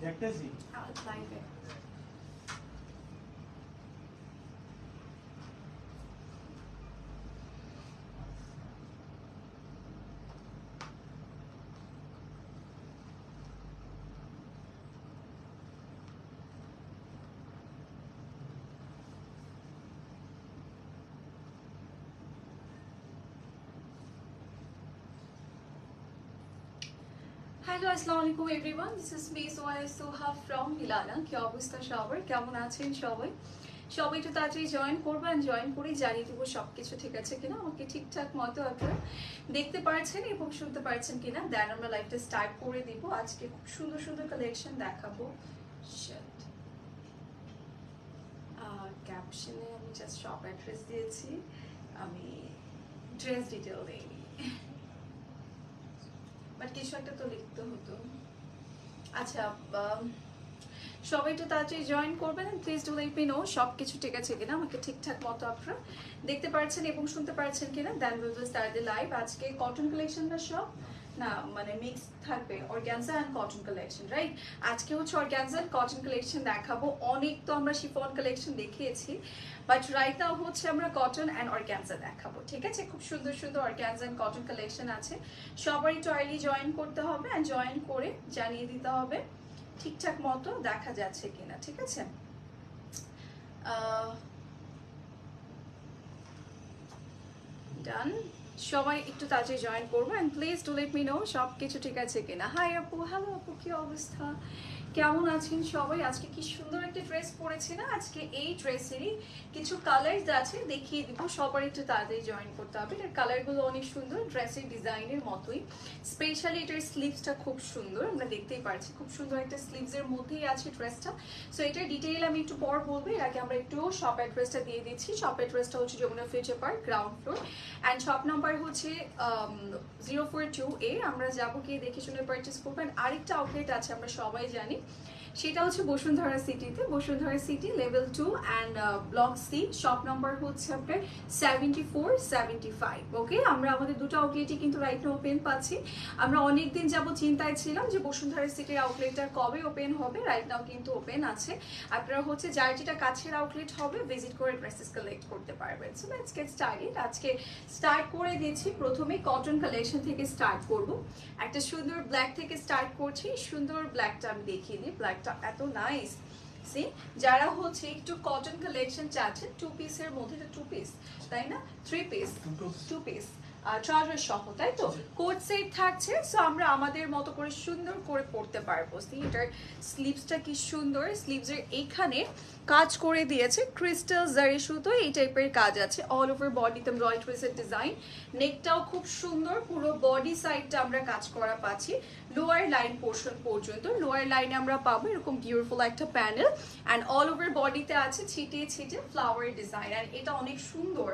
দেখতেছি লাইভে হ্যালো আসসালামু আলাইকুম everyone, this is me Soha from Milana. কি অবস্থা সবার, কেমন আছেন সবাই? সবাই একটু তাড়াতাড়ি জয়েন করবেন, জয়েন করে জানিয়ে দেবো সবকিছু ঠিক আছে কিনা, আমাকে ঠিকঠাক মতো আপনারা দেখতে পারছেন এবং শুনতে পারছেন কিনা, দেন আমরা লাইভটা স্টার্ট করে দিব। আজকে খুব সুন্দর সুন্দর কালেকশন দেখাবো। ক্যাপশনে আমি জাস্ট শপ অ্যাড্রেস দিয়েছি, আমি ড্রেস ডিটেল দিইনি, বাট কিছু একটা তো লিখতে হতো। আচ্ছা, সবাই একটু তাড়াতাড়ি জয়েন করবেন, please do let me no সব কিছু ঠিক আছে কিনা, আমাকে ঠিকঠাক মতো আপনারা দেখতে পারছেন এবং শুনতে পারছেন কিনা, then will start the live. আজকে কটন কালেকশনটা সব না মানে মিক্স থাকবে, organza and cotton collection, right? আজকে হচ্ছে অর্গানজা অ্যান্ড কটন কালেকশন দেখাবো। অনেক তো আমরা শিফন কালেকশন দেখিয়েছি, বাট রাইট নাও হচ্ছে আমরা কটন অ্যান্ড অর্গানজা দেখাবো, ঠিক আছে? খুব সুন্দর সুন্দর অর্গানজা অ্যান্ড কটন কালেকশন আছে। সবাই একটু আর্লি জয়েন করতে হবে অ্যান্ড জয়েন করে জানিয়ে দিতে হবে ঠিকঠাক মতো দেখা যাচ্ছে কিনা, ঠিক আছে? ডান, সবাই একটু তাড়াতাড়ি জয়েন করবো and please do let me no সব কিছু ঠিক আছে কিনা। হাই আপু, হ্যালো আপু, কি অবস্থা, কেমন আছেন সবাই? আজকে কি সুন্দর একটা ড্রেস পরেছি না? আজকে এই ড্রেসেরই কিছু কালার্স আছে, দেখিয়ে দিব। সবার একটু তাড়াতাড়ি জয়েন করতে হবে। এটার কালারগুলো অনেক সুন্দর, ড্রেসের ডিজাইনের মতোই। স্পেশালি এটার স্লিভসটা খুব সুন্দর, আমরা দেখতেই পারছি খুব সুন্দর একটা স্লিভসের মধ্যেই আছে ড্রেসটা। সো এটার ডিটেইল আমি একটু পর বলবো, এর আগে আমরা একটু শপ অ্যাড্রেসটা দিয়ে দিচ্ছি। শপ অ্যাড্রেসটা হচ্ছে Jamuna Future Park, ground floor, and shop number হচ্ছে 042A। আমরা যাবো, গিয়ে দেখে শুনে পারচেস করবেন। আরেকটা আউটলেট আছে আমরা সবাই জানি, সেটা হচ্ছে বসুন্ধরা সিটিতে, Bashundhara City level 2 and block C, shop number হচ্ছে আপনার 7475। ওকে, আমরা আমাদের দুটো আউটলেটই কিন্তু রাইট নাও ওপেন পাচ্ছি। আমরা অনেকদিন যাবো চিন্তায় ছিলাম যে বসুন্ধরা সিটির আউটলেটটা কবে ওপেন হবে, রাইট নাও কিন্তু ওপেন আছে। আপনারা হচ্ছে যার যেটা কাছের আউটলেট হবে ভিজিট করে ড্রেসেস কালেক্ট করতে পারবেন। So let's get started. আজকে স্টার্ট করে দিয়েছি, প্রথমে কটন কালেকশন থেকে স্টার্ট করব। একটা সুন্দর ব্ল্যাক থেকে স্টার্ট করছি। সুন্দর ব্ল্যাকটা আমি দেখিয়ে দিই, ব্ল্যাকটা এত নাইস। সি, যারা হচ্ছে একটু কটন কালেকশন চাচ্ছেন, 2 পিসের মধ্যে, 2 পিস তাই না, 3 পিস, 2 পিস ট্রাউজার সহ, তাই তো? কোট সেট থাকছে। সো আমরা আমাদের মতো করে সুন্দর করে পরতে পারবো। সি, এটার স্লিভসটা কি সুন্দর, স্লিভসের এইখানে কাজ করে দিয়েছে ক্রিস্টাল জারি সুতো, এই টাইপের কাজ আছে। অল ওভার বডিতে রয়্যাল টুইস্টের ডিজাইন, নেকটাও খুব সুন্দর, পুরো বডি সাইডটা আমরা কাজ করা পাচ্ছি লোয়ার লাইন পোর্শন পর্যন্ত। লোয়ার লাইনে আমরা পাবো এরকম বিউটিফুল একটা প্যানেল, অ্যান্ড অল ওভার বডিতে আছে ছিটিয়ে ছিটিয়ে ফ্লাওয়ার ডিজাইন, অ্যান্ড এটা অনেক সুন্দর।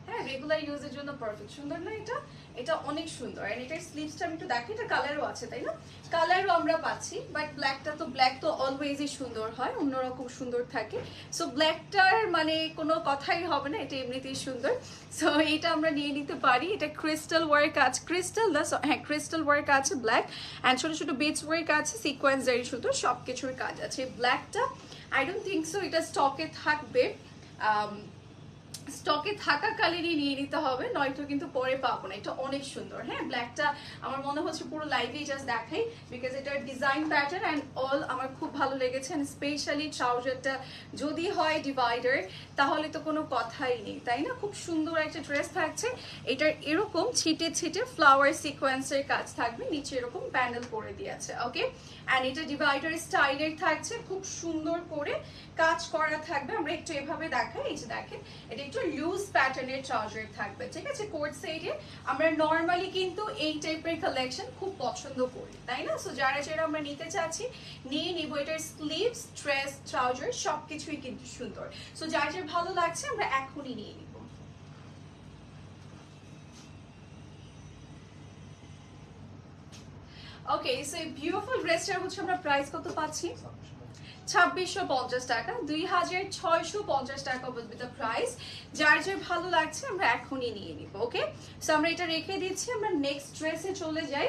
হ্যাঁ, রেগুলার ইউজের জন্য পারফেক্ট। সুন্দর না এটা? এটা অনেক সুন্দর। এন্ড এটার স্লিভসটা আমি একটু দেখি, এটা কালারও আছে তাই না? কালারও আমরা পাচ্ছি, বাট ব্ল্যাক তো অলওয়েজই সুন্দর হয়, অন্যরকম সুন্দর থাকে। সো ব্ল্যাকটার মানে কোনো কথাই হবে না, এটা এমনিতেই সুন্দর। সো এটা আমরা নিয়ে নিতে পারি। এটা ক্রিস্টাল ওয়ার্ক আছে, ক্রিস্টাল না, হ্যাঁ ক্রিস্টাল ওয়ার্ক আছে ব্ল্যাক, অ্যান্ড ছোটো ছোটো বিটস ওয়ার্ক আছে, সিকোয়েন্স জারি সুতো, সব কিছুর কাজ আছে। ব্ল্যাকটা আই ডোন্ট থিঙ্ক সো এটা স্টকে থাকবে, স্টকে থাকাকালীনই নিয়ে নিতে হবে, নয়তো কিন্তু পরে পাবো না। এটা অনেক সুন্দর। হ্যাঁ, ব্ল্যাকটা আমার মনে হচ্ছে পুরো লাইভেই জাস্ট দেখাই, বিকজ এটার ডিজাইন প্যাটার্ন অ্যান্ড অল আমার খুব ভালো লেগেছে। অ্যান্ড স্পেশালি ট্রাউজারটা যদি হয় ডিভাইডার, তাহলে তো কোনো কথাই নেই, তাই না? খুব সুন্দর একটা ড্রেস থাকছে। এটার এরকম ছিটে ছিটে ফ্লাওয়ার সিকোয়েন্সের কাজ থাকবে, নিচে এরকম প্যানেল করে দিয়েছে। ওকে, অ্যান্ড এটা ডিভাইডার স্টাইলের থাকছে, খুব সুন্দর করে কাজ করা থাকবে। আমরা একটু এভাবে দেখাই, এই যে দেখেন, এটা একটু লুজ প্যাটার্নের ট্রাউজার থাকবে, ঠিক আছে? কোট সাইডে আমরা নর্মালি কিন্তু এই টাইপের কালেকশন খুব পছন্দ করি, তাই না? সো যারা যারা আমরা নিতে চাচ্ছি নিয়ে নিব। এটার স্লিভস, ড্রেস, ট্রাউজার সবকিছুই কিন্তু সুন্দর। সো যার যার ভালো লাগছে আমরা এখনই নিয়ে নিব। ওকে, সো এই বিউটিফুল ড্রেসটার হচ্ছে আমরা প্রাইস কত পাচ্ছি? 2650 টাকা, 2650 টাকা উইল বি দ্য প্রাইস। যার যার ভালো লাগছে আমরা এখনই নিয়ে নিব। ওকে, সো আমরা এটা রেখে দিচ্ছি। আমরা নেক্সট ড্রেসে চলে যাই।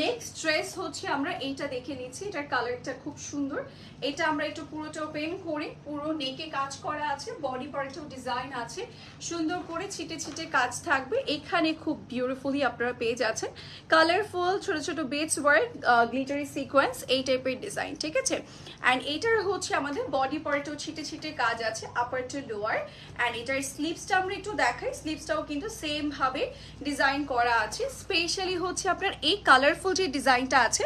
নেক্সট ড্রেস হচ্ছে আমরা এইটা দেখে নিচ্ছি, এটার কালারটা খুব সুন্দর। এটা আমরা একটু পুরোটা ওপেন করে, পুরো নেকে কাজ করা আছে, বডি পার্টেও ডিজাইন আছে, সুন্দর করে ছিটে ছিটে কাজ থাকবে। এখানে খুব বিউটিফুলি আপনারা পেয়ে যাচ্ছেন কালারফুল ছোট ছোট বেডস ওয়ার্ক, গ্লিটারি সিকোয়েন্স, এই টাইপের ডিজাইন, ঠিক আছে। অ্যান্ড এটার হচ্ছে আমাদের বডি পার্টেও ছিটে ছিটে কাজ আছে, আপার টু লোয়ার। অ্যান্ড এটার স্লিভসটা আমরা একটু দেখাই, স্লিভসটাও কিন্তু সেম ভাবে ডিজাইন করা আছে। স্পেশালি হচ্ছে আপনার এই কালারফুল যে ডিজাইনটা আছে,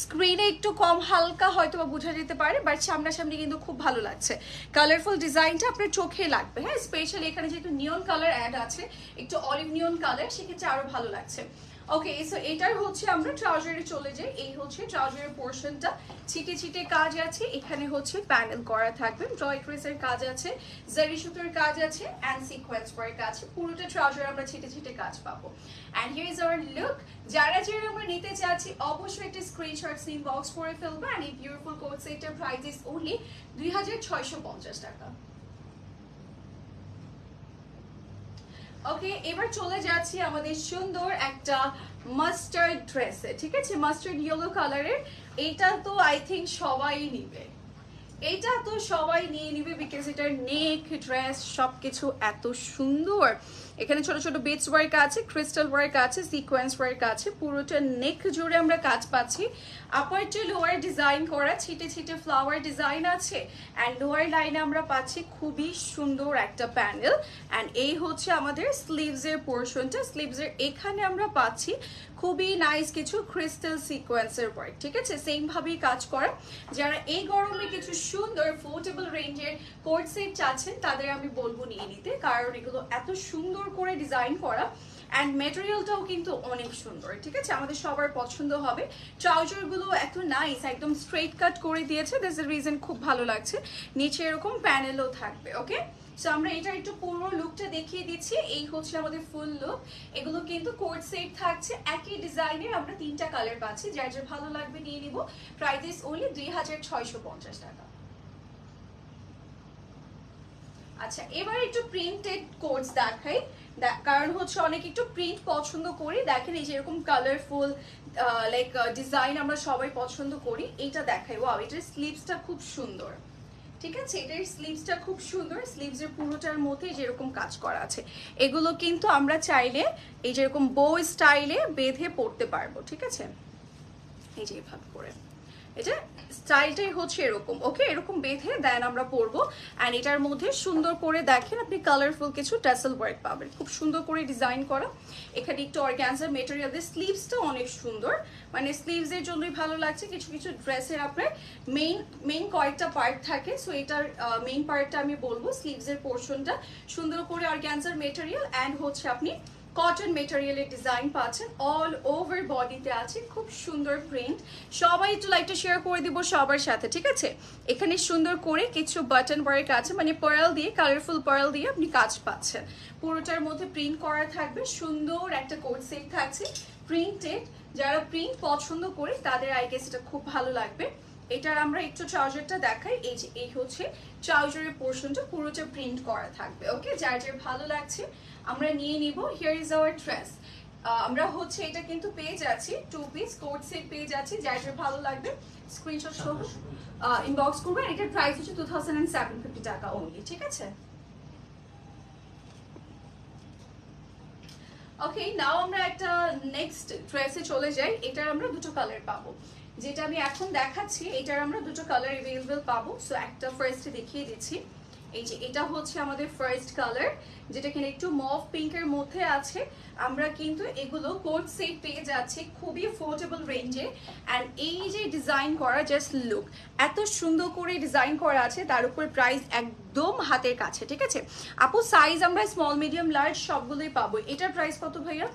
স্ক্রিনে একটু কম হালকা হয়তো বা বোঝা যেতে পারে, বাট সামনাসামনি কিন্তু খুব ভালো লাগছে। কালারফুল ডিজাইনটা আপনার চোখে লাগবে, হ্যাঁ। স্পেশালি এখানে যেহেতু নিয়ন কালার অ্যাড আছে, একটু অলিভ নিয়ন কালার, সেক্ষেত্রে আরো ভালো লাগছে। ওকে, সো এটার হচ্ছে আমরা ট্রাউজারে চলে যাই। এই হচ্ছে ট্রাউজারের পোর্শনটা, ছিটে ছিটে কাজ আছে, এখানে হচ্ছে প্যানেল করা থাকবে, ড্রয়ট্রেসের কাজ আছে, জারি সুতোর কাজ আছে, অ্যান্ড সিকোয়েন্স ওয়ার্ক আছে। পুরোটা ট্রাউজার আমরা ছিটে ছিটে কাজ পাবো। And here is our look. যারা যারা আমরা নিতে চাচ্ছি অবশ্যই একটা স্ক্রিনশট ইনবক্স করে ফেলবো। অ্যান্ড এই বিউটিফুল কোট সেটের প্রাইস ইজ অনলি 2650 টাকা। ওকে, এবার চলে যাচ্ছি আমাদের সুন্দর একটা মাস্টার্ড ড্রেসে, ঠিক আছে, মাস্টার্ড ইয়েলো কালারের। এটা তো আই থিঙ্ক সবাই নিবে, এটা তো সবাই নিয়ে নিবে, বিকজ এটার নেক ড্রেস সবকিছু এত সুন্দর। এখানে ছোট ছোট বিটস ওয়ার্ক আছে, ক্রিস্টাল ওয়ার্ক আছে, সিকোয়েন্স ওয়ার্ক আছে, পুরোটা নেক জুড়ে আমরা কাজ পাচ্ছি। আপার টু লোয়ার ডিজাইন করা, ছিটে ছিটে ফ্লাওয়ার ডিজাইন আছে। অ্যান্ড লোয়ার লাইনে আমরা পাচ্ছি খুবই সুন্দর একটা প্যানেল। অ্যান্ড এই হচ্ছে আমাদের স্লিভসের পোর্শনটা, স্লিভসের এখানে আমরা পাচ্ছি খুবই নাইস কিছু ক্রিস্টাল সিকোয়েন্সের ওয়ার্ক, ঠিক আছে, সেম ভাবেই কাজ করা। যারা এই গরমে কিছু সুন্দর ফোর্টেবল রেঞ্জের কোট সেট চাচ্ছেন তাদের আমি বলবো নিয়ে নিতে, কারণ এগুলো এত সুন্দর করে ডিজাইন করা। অ্যান্ড মেটেরিয়ালটাও কিন্তু অনেক সুন্দর, ঠিক আছে, আমাদের সবার পছন্দ হবে। ট্রাউজারগুলো এত নাইস, একদম স্ট্রেট কাট করে দিয়েছে, দ্যাটস দ্য রিজন খুব ভালো লাগছে। নিচে এরকম প্যানেলও থাকবে। ওকে, সো আমরা এটা একটু পুরো লুকটা দেখিয়ে দিচ্ছি। এই হচ্ছে আমাদের ফুল লুক। এগুলো কিন্তু কোট সেট থাকছে, একই ডিজাইনের আমরা 3টা কালার পাচ্ছি, যার যার ভালো লাগবে নিয়ে নিব। প্রাইস ইজ অনলি 2650 টাকা। আচ্ছা, এবার একটু প্রিন্টেড কোটস দেখাই, কারণ হচ্ছে অনেক একটু প্রিন্ট পছন্দ করি। দেখেন এই যে এরকম কালারফুল লাইক ডিজাইন আমরা সবাই পছন্দ করি। এইটা দেখাই, ওয়াও, এটার স্লিভসটা খুব সুন্দর, ঠিক আছে, এটার স্লিভসটা খুব সুন্দর। স্লিভসের পুরোটার মধ্যে যেরকম কাজ করা আছে, এগুলো কিন্তু আমরা চাইলে এই যেরকম বো স্টাইলে বেঁধে পড়তে পারবো, ঠিক আছে, এই যে এভাবে করে। এটা স্টাইলটাই হচ্ছে এরকম। ওকে, এরকম বেঁধে দেন আমরা পরবো। অ্যান্ড এটার মধ্যে সুন্দর করে দেখেন আপনি কালারফুল কিছু টাসেল ওয়ার্ক পাবেন, খুব সুন্দর করে ডিজাইন করা। এখানে একটু অর্গানজার মেটেরিয়াল দিয়ে, স্লিভসটা অনেক সুন্দর, মানে স্লিভসের জন্যই ভালো লাগছে। কিছু কিছু ড্রেসের আপনার মেইন কয়েকটা পার্ট থাকে, সো এটার মেইন পার্টটা আমি বলবো। স্লিভসের পোর্শনটা সুন্দর করে অর্গানজার মেটেরিয়াল অ্যান্ড হচ্ছে আপনি কটন মেটেরিয়ালের ডিজাইন পাচ্ছেন, অল ওভার বডিতে আছে, খুব সুন্দর প্রিন্ট। সবাই একটু লাইকটা শেয়ার করে দিব সবার সাথে, ঠিক আছে। এখানে সুন্দর করে কিছু বাটন ওয়ার্ক আছে, মানে পার্ল দিয়ে, কালারফুল পার্ল দিয়ে আপনি কাজ পাচ্ছেন। পুরোটার মধ্যে প্রিন্ট করা থাকবে, সুন্দর একটা কোট সেট থাকছে প্রিন্টেড। যারা প্রিন্ট পছন্দ করে তাদের আই গেস এটা খুব ভালো লাগবে। এটার আমরা একটু ট্রাউজারটা দেখাই। এই যে এই হচ্ছে ট্রাউজারের পোর্শনটা, পুরোটা প্রিন্ট করা থাকবে। ওকে, যার যার ভালো লাগছে আমরা নিয়ে নিব। Here is our dress. আমরা হচ্ছে এটা কিন্তু পেয়ে যাচ্ছি 2 পিস কোট সেট পেয়ে যাচ্ছি, যার যার ভালো লাগবে স্ক্রিনশট সহ ইনবক্স করবেন। এটার প্রাইস হচ্ছে 2750 টাকা অনলি, ঠিক আছে। ওকে, নাও আমরা একটা নেক্সট ড্রেসে চলে যাই। এটার আমরা দুটো কালার পাবো, যেটা আমি এখন দেখাচ্ছি এটার আমরা দুটো কালার अवेलेबल পাবো। সো একটা ফার্স্টে দেখিয়ে দিচ্ছি। এই যে এটা হচ্ছে আমাদের ফার্স্ট কালার, যেটা কিনা একটু মভ পিঙ্কের মধ্যে আছে। আমরা কিন্তু এগুলো কোট সেট পেয়ে যাচ্ছি খুবই অ্যাফোর্ডেবল রেঞ্জে। অ্যান্ড এই যে ডিজাইন করা, জাস্ট লুক, এত সুন্দর করে ডিজাইন করা আছে, তার উপর প্রাইস একদম হাতের কাছে, ঠিক আছে আপু। সাইজ আমরা স্মল মিডিয়াম লার্জ সবগুলোই পাবো। এটার প্রাইস কত ভাইয়া?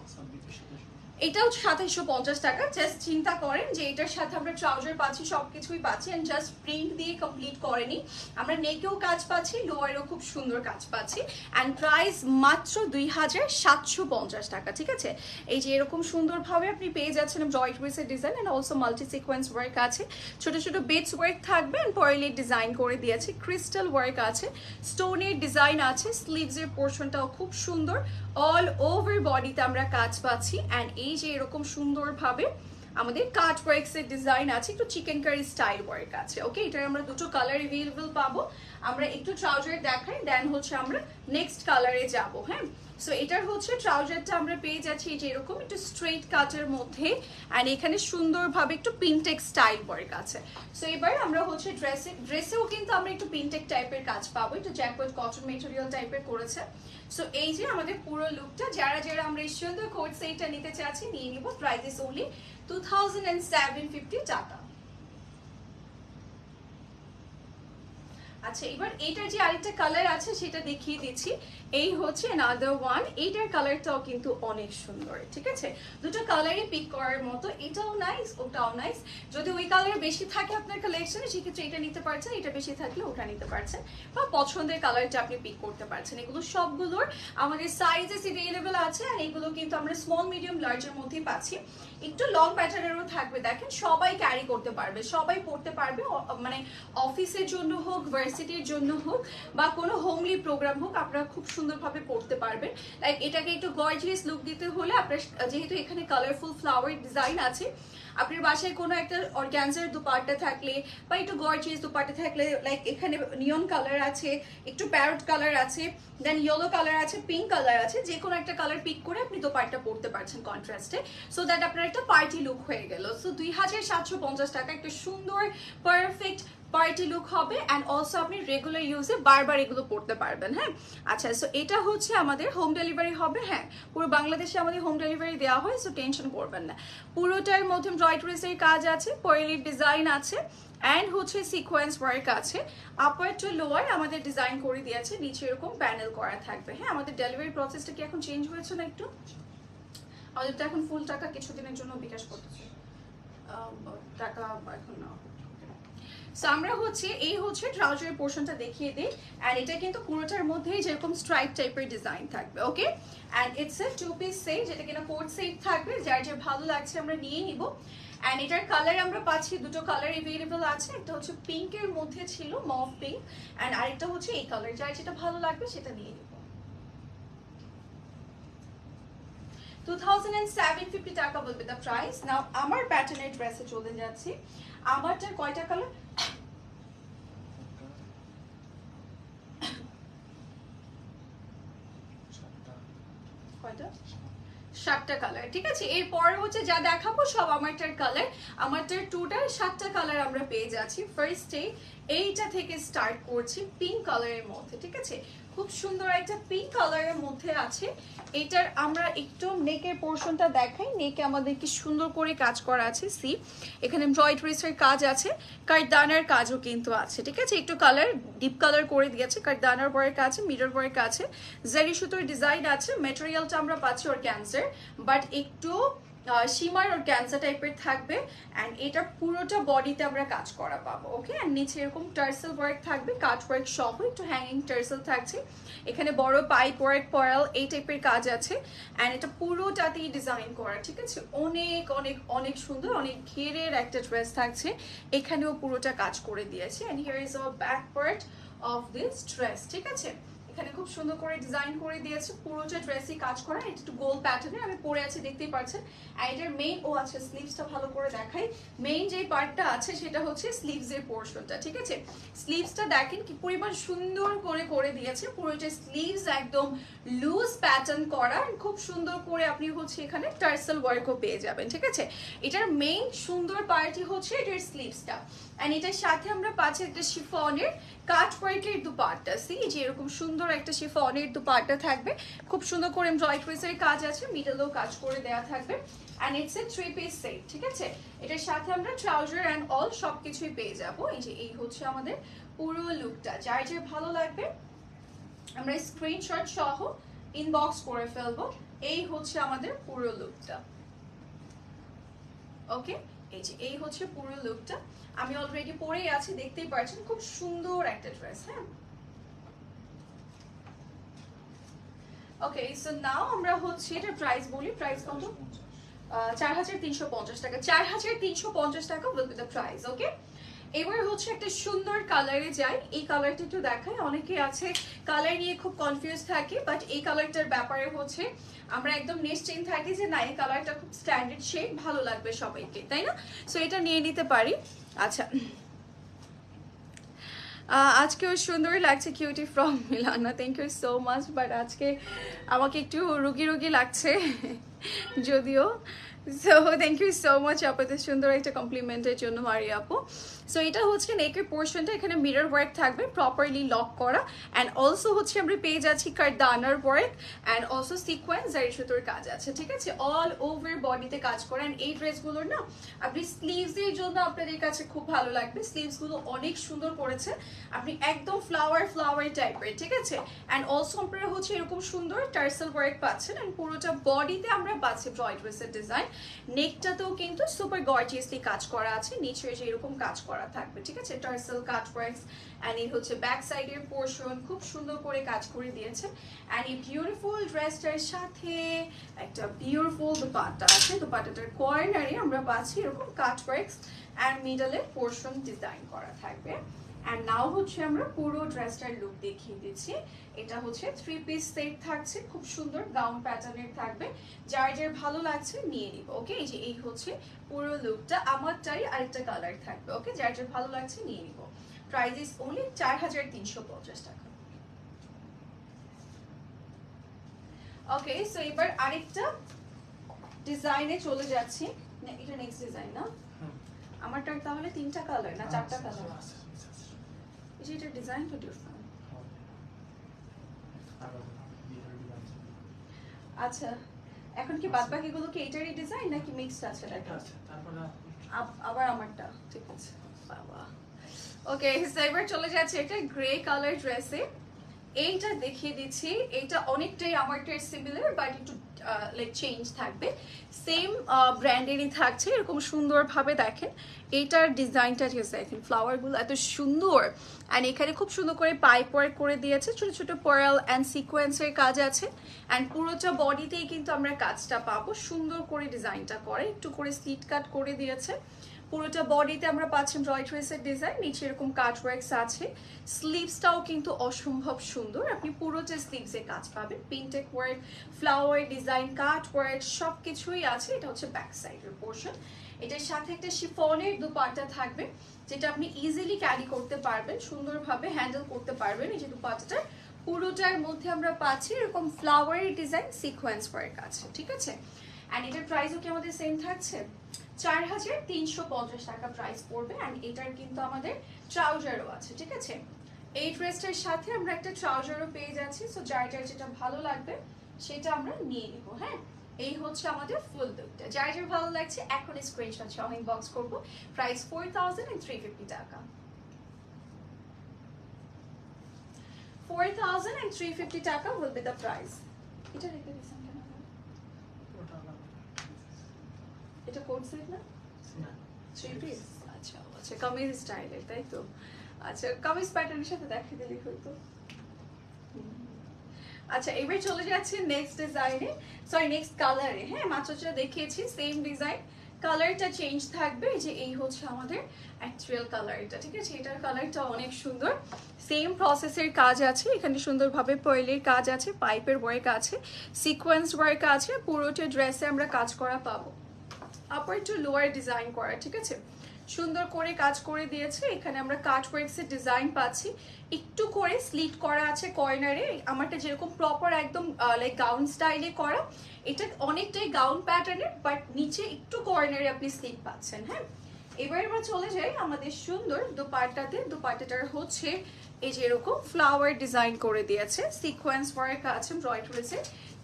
এটাও 2750 টাকা। জাস্ট চিন্তা করেন যে এটার সাথে আমরা ট্রাউজার পাচ্ছি, সবকিছুই পাচ্ছি, এন্ড জাস্ট প্রিন্ট দিয়ে কমপ্লিট করেনি, আমরা নেকেও কাজ পাচ্ছি, লোয়ারেও খুব সুন্দর কাজ পাচ্ছি। অ্যান্ড প্রাইস মাত্র 2750 টাকা, ঠিক আছে। এই যে এরকম সুন্দরভাবে আপনি পেয়ে যাচ্ছেন জয়ট্রিসের design and also multi sequence work আছে, ছোট ছোট বিটস ওয়ার্ক থাকবে অ্যান্ড পার্লের ডিজাইন করে দিয়েছে, ক্রিস্টাল ওয়ার্ক আছে, স্টোনের ডিজাইন আছে। স্লিভসের পোর্শনটাও খুব সুন্দর, অল ওভার বডিতে আমরা কাজ পাচ্ছি। অ্যান্ড এই যে এরকম সুন্দরভাবে আমাদের কাট ওয়ার্কসের ডিজাইন আছে, একটু চিকেন কারি স্টাইল ওয়ার্ক আছে। ওকে, এটার আমরা দুটো কালার অ্যাভেলেবল পাবো। আমরা একটু ট্রাউজার দেখাই, দেন হচ্ছে আমরা নেক্সট কালারে যাব। হ্যাঁ, সো এটার হচ্ছে ট্রাউজারটা আমরা পেয়ে যাচ্ছি যে এরকম একটু স্ট্রেট কাটের মধ্যে, অ্যান্ড এখানে সুন্দরভাবে একটু পিনটেক স্টাইল ওয়ার্ক আছে। সো এবার আমরা হচ্ছে ড্রেসেও কিন্তু আমরা একটু পিনটেক টাইপের কাজ পাবো, একটু জ্যাকওয়ার্ড কটন মেটেরিয়াল টাইপের করেছে। সো এই যে আমাদের পুরো লুকটা, যারা যারা আমরা এই সুন্দর কোট সেটটা নিতে চাচ্ছি নিয়ে নিব। প্রাইস ইজ ওনলি 2750 টাকা। আচ্ছা, এবার এটার যে আরেকটা কালার আছে সেটা দেখিয়ে দিচ্ছি। এই হচ্ছে another one, এইটার কালারটাও কিন্তু অনেক সুন্দর। ঠিক আছে, দুটো কালারই পিক করার মতো, এটাও নাইস ওটাও নাইস। যদি ওই কালার বেশি থাকে আপনার কালেকশনে সেক্ষেত্রে এটা নিতে পারছেন, এটা বেশি থাকলে ওটা নিতে পারছেন, বা পছন্দের কালারটা আপনি পিক করতে পারছেন। এগুলো সবগুলোর আমাদের সাইজেস অ্যাভেলেবল আছে, আর এগুলো কিন্তু আমরা স্মল মিডিয়াম লার্জের মধ্যেই পাচ্ছি। একটু লং প্যাটার্নেরও থাকবে, দেখেন সবাই ক্যারি করতে পারবে, সবাই পড়তে পারবে, মানে অফিসের জন্য হোক, ভার্সিটির জন্য হোক, বা কোনো হোমলি প্রোগ্রাম হোক, আপনারা খুব সুন্দরভাবে পড়তে পারবেন। লাইক এটাকে একটু গর্জিয়াস লুক দিতে হলে আপনার, যেহেতু এখানে কালারফুল ফ্লাওয়ার ডিজাইন আছে, আপনার বাসায় কোনো একটা অর্গানজার দুপাট্টা থাকলে বা একটু গর্জিয়াস দুপাট্টা থাকলে, লাইক এখানে নিয়ন কালার আছে, একটু প্যারট কালার আছে, দেন ইয়েলো কালার আছে, পিঙ্ক কালার আছে, যে কোনো একটা কালার পিক করে আপনি দুপাট্টা পরতে পারছেন কন্ট্রাস্টে, সো দ্যাট আপনার একটা পার্টি লুক হয়ে গেল। সো 2750 টাকা একটা সুন্দর পারফেক্ট পার্টি লুক হবে, অ্যান্ড অলসো আপনি রেগুলার ইউজে বারবার এগুলো পড়তে পারবেন। হ্যাঁ, আচ্ছা, সো এটা হচ্ছে আমাদের হোম ডেলিভারি হবে। হ্যাঁ, পুরো বাংলাদেশে আমাদের হোম ডেলিভারি দেওয়া হয়, সো টেনশন করবেন না। পুরোটার মধ্যে এমব্রয়ডারির কাজ আছে, পয়েলির ডিজাইন আছে, অ্যান্ড হচ্ছে সিকোয়েন্স ওয়ার্ক আছে। আপার টু লোয়ার আমাদের ডিজাইন করে দিয়েছে, নিচে এরকম প্যানেল করা থাকবে। হ্যাঁ, আমাদের ডেলিভারি প্রসেসটা কি এখন চেঞ্জ হয়েছে না একটু? আমাদের তো এখন ফুল টাকা কিছুদিনের জন্য বিকাশ করতেছে, টাকা এখন না। সো আমরা হচ্ছে এই হচ্ছে ট্রাউজারের পোর্শনটা দেখিয়ে দিই, অ্যান্ড এটা কিন্তু পুরোটার মধ্যেই যেরকম স্ট্রাইপ টাইপের ডিজাইন থাকবে। Okay, and it's a 2 piece set, যেটা কিনা কোট সেট থাকবে, যার যে ভালো লাগছে আমরা নিয়ে নিব। অ্যান্ড এটার কালার আমরা পাচ্ছি, দুটো কালার অ্যাভেলেবল আছে, একটা হচ্ছে পিঙ্কের মধ্যে ছিল, মভ পিঙ্ক, অ্যান্ড আরেকটা হচ্ছে এই কালার, যার যেটা ভালো লাগবে সেটা নিয়ে নিব। 2750 টাকা বলবে দ্য প্রাইস। নাও আমার প্যাটার্নের ড্রেসে চলে যাচ্ছি। আমারটার কয়টা কালার? কয়টা? 7টা কালার। ঠিক আছে, এরপরে হচ্ছে যা দেখাবো সব আমারটার কালার। আমারটার টোটাল 7টা কালার আমরা পেয়ে যাচ্ছি। ফার্স্টে এইটা থেকে স্টার্ট করছি পিঙ্ক কালারের মধ্যে। ঠিক আছে, খুব সুন্দর একটা পিঙ্ক কালারের মধ্যে আছে। এটার আমরা একটু নেকের পোর্শনটা দেখাই। নেকে আমাদের কি সুন্দর করে কাজ করা আছে, সি এখানে এমব্রয়ডারির কাজ আছে, কারদানার কাজও কিন্তু আছে। ঠিক আছে, একটু কালার ডিপ কালার করে দিয়েছে, কারদানার ওয়ার্ক আছে, মিরর ওয়ার্ক আছে, জারি সুতোর ডিজাইন আছে। ম্যাটেরিয়ালটা আমরা পাচ্ছি অর্গানজার, বাট একটু শিমার অর্গানজা টাইপের থাকবে, অ্যান্ড এটা পুরোটা বডিতে আমরা কাজ করা পাবো। ওকে, অ্যান্ড নিচে এরকম টার্সেল ওয়ার্ক থাকবে, কাট ওয়ার্ক সহ একটু হ্যাঙ্গিং টার্সেল থাকছে, এখানে বড় পাইপ ওয়ার্ক, পয়াল এই টাইপের কাজ আছে, অ্যান্ড এটা পুরোটাতেই ডিজাইন করা। ঠিক আছে, অনেক অনেক অনেক সুন্দর, অনেক ঘেরের একটা ড্রেস থাকছে, এখানেও পুরোটা কাজ করে দিয়েছে। And here is our back part of this dress. ঠিক আছে, এখানে খুব সুন্দর করে ডিজাইন করে দিয়েছে, পুরোটা ড্রেসই কাজ করা। এটা একটু গোল প্যাটার্নের আমি পরে আছি, দেখতেই পাচ্ছেন। আর এটার মেইন আচ্ছা স্লিভসটা ভালো করে দেখাই। মেইন যে পার্টটা আছে সেটা হচ্ছে স্লিভস এর পোর্শনটা। ঠিক আছে, স্লিভসটা দেখেন কি পরিমাণ সুন্দর করে করে দিয়েছে, পুরোটা স্লিভস একদম লুজ প্যাটার্ন করা, খুব সুন্দর করে আপনি হচ্ছে এখানে টার্সেল ওয়ার্কও পেয়ে যাবেন। ঠিক আছে, এটার মেইন সুন্দর পার্টই হচ্ছে এটার স্লিভসটা, এন্ড এটার সাথে আমরা পাচ্ছি একটা শিফনের কাট ওয়ার্কের দুপাট্টা। সি যে এরকম সুন্দর একটা শিফনের দুপাট্টা থাকবে, খুব সুন্দর করে এমব্রয়ডারির কাজ আছে, মিডলেও কাজ করে দেওয়া থাকবে, and it's a 3 piece set. ঠিক আছে, এটার সাথে আমরা ট্রাউজার এন্ড অল সবকিছুই পেয়ে যাবো। এই যে এই হচ্ছে আমাদের পুরো লুকটা, যার যে ভালো লাগবে আমরা স্ক্রিনশট সহ ইনবক্স করে ফেলবো। এই হচ্ছে আমাদের পুরো লুকটা। ওকে, এই যে এই হচ্ছে পুরো লুকটা, আমি অলরেডি পরেই আছি, দেখতেই পাচ্ছেন, খুব সুন্দর একটা ড্রেস। হ্যাঁ, ওকে, সো নাও আমরা হচ্ছে এটা প্রাইস বলি। প্রাইস কত? 4350 টাকা। 4350 টাকা উইল বি দ্য প্রাইস। ওকে, এবার হচ্ছে একটা সুন্দর কালারে যাই, এই কালারটা একটু দেখাই। অনেকে আছে কালার নিয়ে খুব কনফিউজ থাকে, বাট এই কালারটার ব্যাপারে হচ্ছে আমরা একদম নিশ্চিন্ত থাকি যে না, এই কালারটা খুব স্ট্যান্ডার্ড শেড, ভালো লাগবে সবাইকে, তাই না? সো এটা নিয়ে নিতে পারি। আচ্ছা, আজকেও সুন্দর লাগছে cutie from Milana, thank you so much. But আজকে আমাকে একটু রুগী রুগী লাগছে যদিও। So thank you so much আপনাদের সুন্দর একটা কমপ্লিমেন্টের জন্য মারিয়া আপু। সো এটা হচ্ছে নেকের পোর্শনটা, এখানে মিরর ওয়ার্ক থাকবে প্রপারলি লক করা, অ্যান্ড অলসো হচ্ছে আমরা পেয়ে যাচ্ছি কারদানার ওয়ার্ক অ্যান্ড অলসো সিকোয়েন্স আর সুতোর কাজ আছে, ঠিক আছে? অল ওভার বডিতে কাজ করা। অ্যান্ড এই ড্রেসগুলোর না আপনি স্লিভসের জন্য আপনাদের কাছে খুব ভালো লাগবে, স্লিভসগুলো অনেক সুন্দর করেছে, আপনি একদম ফ্লাওয়ার ফ্লাওয়ার টাইপের, ঠিক আছে? অ্যান্ড অলসো আপনারা হচ্ছে এরকম সুন্দর টার্সেল ওয়ার্ক পাচ্ছেন, অ্যান্ড পুরোটা বডিতে আমরা পাচ্ছি ব্রয় ড্রেসের ডিজাইন। নেকটাতেও কিন্তু সুপার গর্জিয়াসলি কাজ করা আছে, নিচে যে এরকম কাজ করা থাকবে, ঠিক আছে? টার্সেল কাট ওয়ার্কস, অ্যান্ড এই হচ্ছে ব্যাক সাইডের পোর্শন খুব সুন্দর করে কাজ করে দিয়েছে। অ্যান্ড এই বিউটিফুল ড্রেসটার সাথে একটা বিউটিফুল দুপাট্টা আছে, দুপাট্টাটার কর্নারে আমরা পাচ্ছি এরকম কাট ওয়ার্কস অ্যান্ড মিডলে পোর্শন ডিজাইন করা থাকবে। অ্যান্ড নাও হচ্ছে আমরা পুরো ড্রেসটার লুক দেখিয়ে দিচ্ছি। এটা হচ্ছে 3 পিস সেট থাকছে, খুব সুন্দর গাউন প্যাটার্নের থাকবে, যার যার ভালো লাগছে নিয়ে নিব। ওকে, এই যে এই হচ্ছে পুরো লুকটা, আমারটাই আরেকটা কালার থাকবে। ওকে, যার যার ভালো লাগছে নিয়ে নিব। প্রাইস ইজ অনলি 4350 টাকা। ওকে, সো এবার আরেকটা ডিজাইনে চলে যাচ্ছি। এটা নেক্সট ডিজাইন না আমারটার, তাহলে 3টা কালার না 4টা কালার? এটা ডিজাইনটা ডিফারেন্ট। আচ্ছা, এখন কি বাদ বাকিগুলো কি এটারই ডিজাইন নাকি মিক্সড আছে? আবার আমারটা, ঠিক আছে বাবা। ওকে, এবার চলে যাচ্ছে এটা গ্রে কালার ড্রেসে। এইটা দেখিয়ে দিচ্ছি, এইটা অনেকটাই আমারটার সিমিলার, বাট একটু লাইক চেঞ্জ থাকবে, সেম ব্র্যান্ডেরই থাকছে। এরকম সুন্দরভাবে দেখেন এইটার ডিজাইনটা, ঠিক আছে? দেখেন ফ্লাওয়ারগুলো এত সুন্দর, অ্যান্ড এখানে খুব সুন্দর করে পাইপ ওয়ার্ক করে দিয়েছে, ছোট ছোট পার্ল অ্যান্ড সিকোয়েন্সের কাজ আছে, অ্যান্ড পুরোটা বডিতেই কিন্তু আমরা কাজটা পাবো, সুন্দর করে ডিজাইনটা করে একটু করে স্লিট কাট করে দিয়েছে। পুরোটা বডিতে আমরা পাচ্ছি ব্রয় ড্রেসের ডিজাইন, নিচে এরকম কাট ওয়ার্কস আছে, স্লিভসটাও কিন্তু অসম্ভব সুন্দর, আপনি পুরোটা স্লিভসে কাজ পাবেন, পিনটেক ওয়ার্ক, ফ্লাওয়ার ডিজাইন, কাট ওয়ার্ক সব কিছুই আছে। এটা হচ্ছে ব্যাক সাইডের পোর্শন। এটার সাথে একটা শিফনের দুপাট্টা থাকবে, যেটা আপনি ইজিলি ক্যারি করতে পারবেন, সুন্দরভাবে হ্যান্ডেল করতে পারবেন। এই যে দুপাট্টাটার পুরোটার মধ্যে আমরা পাচ্ছি এরকম ফ্লাওয়ারের ডিজাইন, সিকোয়েন্স ওয়ার্ক আছে, ঠিক আছে? অ্যান্ড এটার প্রাইসও কি আমাদের সেম থাকছে, 4350 টাকা প্রাইস পড়বে। অ্যান্ড এটার কিন্তু আমাদের ট্রাউজারও আছে, ঠিক আছে? এই ড্রেসটার সাথে আমরা একটা ট্রাউজারও পেয়ে যাচ্ছি, সো যার যার যেটা ভালো লাগবে সেটা আমরা নিয়ে নিব। হ্যাঁ, এই হচ্ছে আমাদের ফুল লুকটা, যার যার ভালো লাগছে এখন স্ক্রিনশট সহ ইনবক্স করব। প্রাইস 4350 টাকা, 4350 টাকা will be the price. এটা রেখে দিয়েছেন কেন? এটা কোট সেট না, 3 পিস? আচ্ছা আচ্ছা, কামিজ স্টাইলের, তাই তো? আচ্ছা, কামিজ প্যাটার্নের সাথে দেখিয়ে দিলেই হতো। আচ্ছা, এবার চলে যাচ্ছে নেক্সট ডিজাইনে, সরি নেক্সট কালারে। হ্যাঁ, মাত্র যেটা দেখিয়েছি সেম ডিজাইন, কালারটা চেঞ্জ থাকবে। যে এই হচ্ছে আমাদের অ্যাকচুয়াল কালারটা, ঠিক আছে? এটার কালারটা অনেক সুন্দর, সেম প্রসেসের কাজ আছে, এখানে সুন্দরভাবে পার্লের কাজ আছে, পাইপের ওয়ার্ক আছে, সিকোয়েন্স ওয়ার্ক আছে, পুরোটা ড্রেসে আমরা কাজ করা পাবো, আপার টু লোয়ার ডিজাইন করা, ঠিক আছে? সুন্দর করে কাজ করে দিয়েছে, এখানে আমরা কাট ওয়ার্কসের ডিজাইন পাচ্ছি, একটু করে স্লিট করা আছে কর্নারে, আমারটা যেরকম প্রপার একদম লাইক গাউন স্টাইলে করা, এটা অনেকটাই গাউন প্যাটার্নের, বাট নিচে একটু কর্নারে আপনি স্লিট পাচ্ছেন। হ্যাঁ, এবার আমরা চলে যাই আমাদের সুন্দর দোপাট্টাতে। দোপাট্টাটার হচ্ছে এই যে এরকম ফ্লাওয়ার ডিজাইন করে দিয়েছে, সিকোয়েন্স ওয়ার্ক আছে, এমব্রয়ডারিতে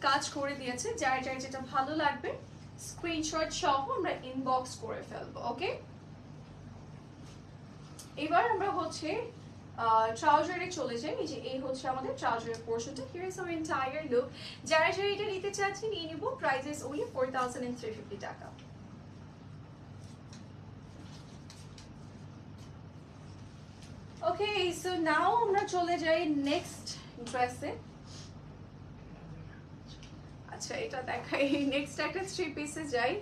কাজ করে দিয়েছে, যার যার যেটা ভালো লাগবে স্ক্রিনশট সহ আমরা ইনবক্স করে ফেলবো। ওকে, এবার আমরা হচ্ছে ট্রাউজারে চলে যাই। এই যে এই হচ্ছে আমাদের ট্রাউজারের পোর্শনটা, here is our entire look. যারা যারা এটা নিতে চাচ্ছেন নিয়ে নিব, প্রাইস ইজ ওনলি 4350 টাকা। ওকে, সো নাও আমরা চলে যাই নেক্সট ড্রেসে। আচ্ছা, এটা দেখাই, নেক্সট একটা 3 পিসে যাই।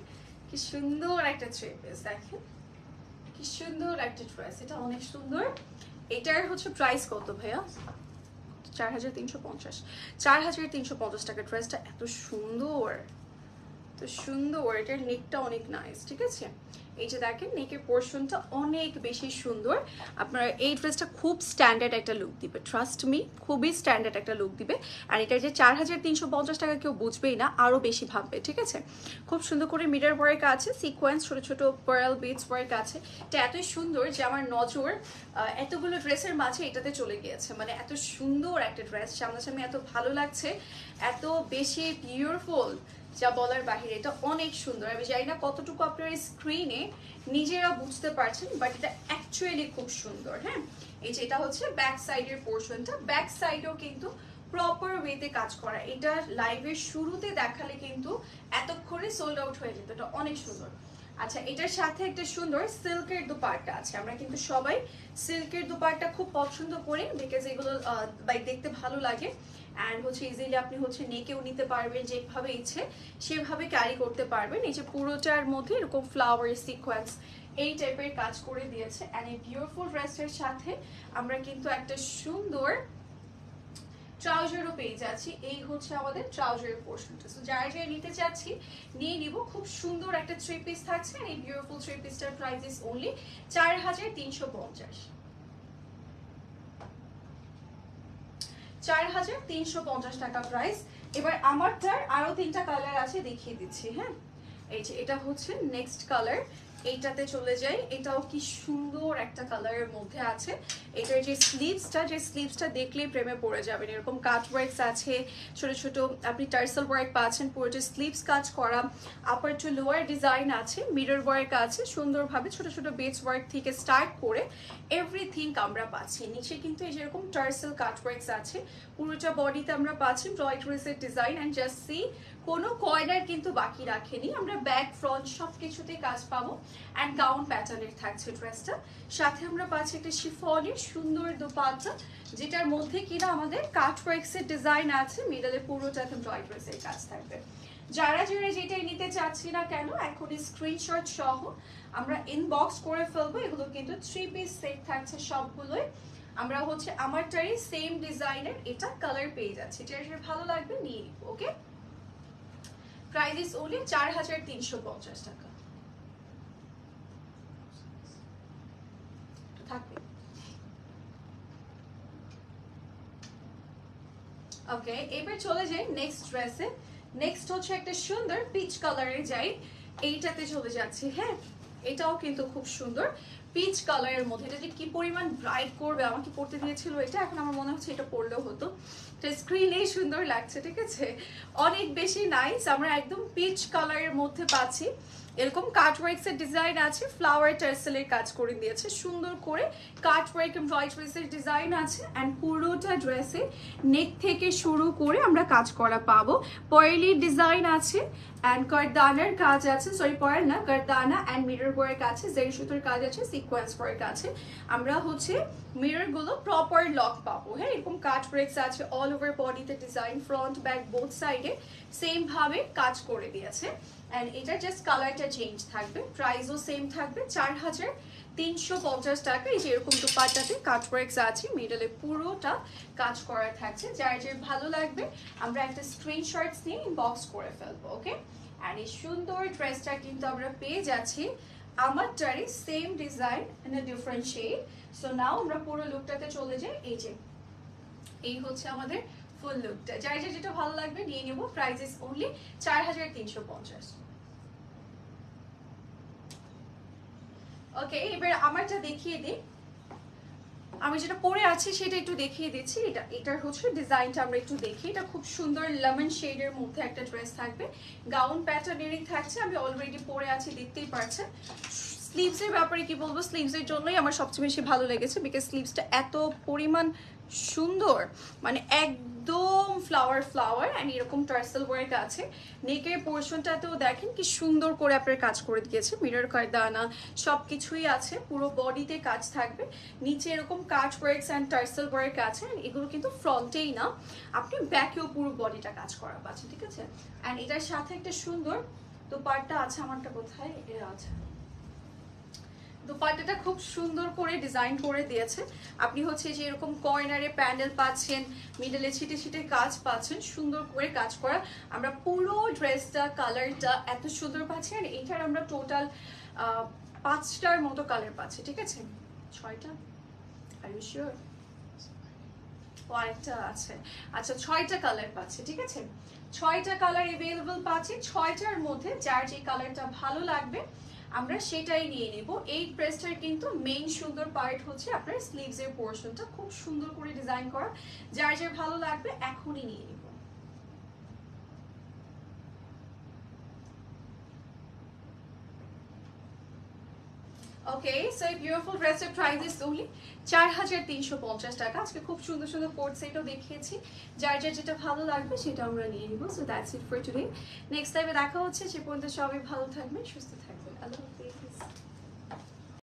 কি সুন্দর একটা 3 পিস, দেখেন কি কি সুন্দর একটা ড্রেস, এটা অনেক সুন্দর। এটার হচ্ছে প্রাইস কত ভাইয়া? 4350, 4350 টাকা। ড্রেসটা এত সুন্দর, তো সুন্দর, এটার নেকটা অনেক নাইস, ঠিক আছে? এই যে দেখেন নেকের পোর্শনটা অনেক বেশি সুন্দর। আপনার এই ড্রেসটা খুব স্ট্যান্ডার্ড একটা লুক দিবে, ট্রাস্ট মি, খুবই স্ট্যান্ডার্ড একটা লুক দিবে। আর এটা যে 4350 টাকা কেউ বুঝবেই না, আরও বেশি ভাববে, ঠিক আছে? খুব সুন্দর করে মিরর ওয়ার্ক আছে, সিকোয়েন্স, ছোট ছোট পার্ল বিটস ওয়ার্ক আছে। এটা এতই সুন্দর যে আমার নজর এতগুলো ড্রেসের মাঝে এটাতে চলে গিয়েছে। মানে এত সুন্দর একটা ড্রেস, সামনাসামনি এত ভালো লাগছে, এত বেশি বিউটিফুল, যা বলার বাহিরে। এটা অনেক সুন্দর। আমি জানি না কতটুকু আপনারা স্ক্রিনে নিজেরা বুঝতে পারছেন, বাট এটা অ্যাকচুয়ালি খুব সুন্দর। হ্যাঁ, এই যে এটা হচ্ছে ব্যাক সাইডের পোর্শনটা, ব্যাক সাইডেও কিন্তু প্রপার ওয়েতে কাজ করা। এটা লাইভের শুরুতে দেখালে কিন্তু এতক্ষণে সোল্ড আউট হয়ে যেত। এটা অনেক সুন্দর। আচ্ছা, এটার সাথে একটা সুন্দর সিল্কের দুপাট্টা আছে। আমরা কিন্তু সবাই সিল্কের দুপাট্টা খুব পছন্দ করি, বিকজ এগুলো দেখতে ভালো লাগে। অ্যান্ড হচ্ছে ইজিলি আপনি হচ্ছে নেকেও নিতে পারবেন, যেভাবে ইচ্ছে সেভাবে ক্যারি করতে পারবেন। এই যে পুরোটার মধ্যে এরকম ফ্লাওয়ার সিকোয়েন্স এই টাইপের কাজ করে দিয়েছে। অ্যান্ড এই বিউটিফুল ড্রেসের সাথে আমরা কিন্তু একটা সুন্দর ট্রাউজারও পেয়ে যাচ্ছি। এই হচ্ছে আমাদের ট্রাউজারের পোর্শনটা। সো যারা যারা নিতে চাচ্ছি নিয়ে নিব। খুব সুন্দর একটা থ্রি পিস থাকছে। এই বিউটিফুল থ্রি পিসটার প্রাইস ইজ অনলি 4350, 4350 টাকা প্রাইস। এবার আমারটার আরো 3টা কালার আছে, দেখিয়ে দিচ্ছি। হ্যাঁ, এই যে এটা হচ্ছে নেক্সট কালার, এইটাতে চলে যাই। এটাও কি সুন্দর একটা কালারের মধ্যে আছে। এটার যে স্লিভসটা দেখলেই প্রেমে পড়ে যাবেন। এরকম কাট ওয়ার্কস আছে, ছোট ছোট আপনি টার্সেল ওয়ার্ক পাচ্ছেন, পুরোটা স্লিভস কাজ করা, আপার টু লোয়ার ডিজাইন আছে, মিরর ওয়ার্ক আছে সুন্দরভাবে, ছোট ছোট বেস ওয়ার্ক থেকে স্টার্ট করে এভরিথিং আমরা পাচ্ছি। নিচে কিন্তু এই যেরকম টার্সেল কাট ওয়ার্কস আছে, পুরোটা বডিতে আমরা পাচ্ছি ব্রয়ডারিজের ডিজাইন। অ্যান্ড জাস্ট সি, কোনো কর্নার কিন্তু বাকি রাখেনি। আমরা ব্যাক ফ্রন্ট সব কিছুতে কাজ পাবো। অ্যান্ড গাউন প্যাটার্নের থাকছে ড্রেসটা। সাথে আমরা পাচ্ছি একটা শিফনের সুন্দর দোপাট্টা, যেটার মধ্যে কিনা আমাদের কাট ওয়ার্কসের ডিজাইন আছে, মিডলে পুরোটাতে ব্রয়ডারিজের কাজ থাকবে। যারা যারা যেটাই নিতে চাচ্ছি না কেন, এখন স্ক্রিনশট সহ আমরা ইনবক্স করে ফেলবো। এগুলো কিন্তু 3 পিস সেট থাকছে সবগুলোই। আমরা হচ্ছে আমারটারই সেম ডিজাইনের এটা কালার পেয়ে যাচ্ছি। যেটা ভালো লাগবে নিয়ে নিব। ওকে, প্রাইস ইজ ওনলি 4350 টাকা থাকবে। ওকে, এবার চলে যাই নেক্সট ড্রেসে। নেক্সট হচ্ছে একটা সুন্দর পিচ কালারের, যাই এইটাতে চলে যাচ্ছি। হ্যাঁ, এটাও কিন্তু খুব সুন্দর পিচ কালারের মধ্যে। এটা যে কি পরিমাণ ব্রাইট করবে, আমাকে পড়তে দিয়েছিল এটা, এখন আমার মনে হচ্ছে এটা পরলেও হতো। এটা স্ক্রিনেই সুন্দর লাগছে, ঠিক আছে? অনেক বেশি নাইস। আমরা একদম পিচ কালারের মধ্যে পাচ্ছি। এরকম কাটওয়ার্কস এর ডিজাইন আছে, ফ্লাওয়ার টার্সেলের কাজ করে দিয়েছে সুন্দর করে, কাটওয়ার্ক এমব্রয়ডারিজ এর ডিজাইন আছে। অ্যান্ড পুরোটা ড্রেসে নেক থেকে শুরু করে আমরা কাজ করা পাবো। পয়েলি ডিজাইন আছে অ্যান্ড কারদানার কাজ আছে, সরি পয়েল না, কারদানা অ্যান্ড মিরর ওয়ার্ক আছে, জেরি সুতোর কাজ আছে, সিকোয়েন্স ওয়ার্ক আছে। আমরা হচ্ছে মিরর গুলো প্রপার লক পাবো। হ্যাঁ, এরকম কাটওয়ার্কস আছে অল ওভার বডিতে ডিজাইন, ফ্রন্ট ব্যাক বোথ সাইডে সেম ভাবে কাজ করে দিয়েছে। অ্যান্ড এটা জাস্ট কালারটা চেঞ্জ থাকবে, প্রাইসও সেম থাকবে 4350 টাকা। এই যে এরকম দুপাট্টাতে কাটওয়ার্কস আছে, মিডলে পুরোটা কাজ করা থাকছে। যার যে ভালো লাগবে আমরা একটা স্ক্রিনশটস নিয়ে ইনবক্স করে ফেলবো। ওকে, অ্যান্ড এই সুন্দর ড্রেসটা কিন্তু আমরা পেয়ে যাচ্ছি আমারটারই same design in a different shade. So now আমরা পুরো লুকটাতে চলে যাই। এই যে এই হচ্ছে আমাদের ফুল লুকটা। যার যেটা ভালো লাগবে নিয়ে নেব। Price is only 4350। ওকে, এবার আমারটা দেখিয়ে দিই। আমি যেটা পরে আছি সেটা একটু দেখিয়ে দিচ্ছি। এটার হচ্ছে ডিজাইনটা আমরা একটু দেখি। এটা খুব সুন্দর লেমন শেডের মধ্যে একটা ড্রেস থাকবে, গাউন প্যাটার্নেরই থাকছে। আমি অলরেডি পরে আছি, দেখতেই পাচ্ছেন। স্লিভসের ব্যাপারে কি বলবো, স্লিভসের জন্যই আমার সবচেয়ে বেশি ভালো লেগেছে, বিকজ স্লিভসটা এত পরিমাণ সুন্দর, মানে একদম ফ্লাওয়ার অ্যান্ড এরকম টার্সেল ওয়ার্ক আছে। নেকের পোর্শনটাতেও দেখেন কি সুন্দর করে আপনার কাজ করে দিয়েছে, মিরর কারদানা সব কিছুই আছে, পুরো বডিতে কাজ থাকবে। নিচে এরকম কাট ওয়ার্কস অ্যান্ড টার্সেল ওয়ার্ক আছে। এগুলো কিন্তু ফ্রন্টেই না, আপনি ব্যাকেও পুরো বডিটা কাজ করা পাচ্ছেন, ঠিক আছে? অ্যান্ড এটার সাথে একটা সুন্দর দোপাট্টা আছে। আমারটা কোথায়? এটা আছে, দুপাট্টাটা খুব সুন্দর করে ডিজাইন করে দিয়েছে। আপনি হচ্ছে যে এরকম কর্নারে প্যান্ডেল পাচ্ছেন, মিডলে ছিটে ছিটে কাজ পাচ্ছেন, সুন্দর করে কাজ করা। আমরা পুরো ড্রেসটা কালারটা এত সুন্দর পাচ্ছি। আর এইটার আমরা টোটাল 5টার মতো কালার পাচ্ছি, ঠিক আছে? 6টা? Are you sure? আরেকটা আছে। আচ্ছা, 6টা কালার পাচ্ছি, ঠিক আছে? 6টা কালার অ্যাভেলেবল পাচ্ছি। 6টার মধ্যে যার যে কালারটা ভালো লাগবে আমরা সেটাই নিয়ে নেব। এই ড্রেসটার কিন্তু মেইন সুন্দর পার্ট হচ্ছে আপনার স্লিভস এর পোরশনটা, খুব সুন্দর করে ডিজাইন করা। যার যার ভালো লাগবে এখনই নিয়ে নেব। ওকে, সো এই বিউটিফুল ড্রেসের প্রাইস ইজ ওনলি 4350 টাকা। আজকে খুব সুন্দর সুন্দর কোট সেটও দেখিয়েছি। যার যার যেটা ভালো লাগবে সেটা আমরা নিয়ে নিব। So that's it for today. Next টাইমে দেখা হচ্ছে। সে পর্যন্ত সবাই ভালো থাকবেন, সুস্থ থাকবেন।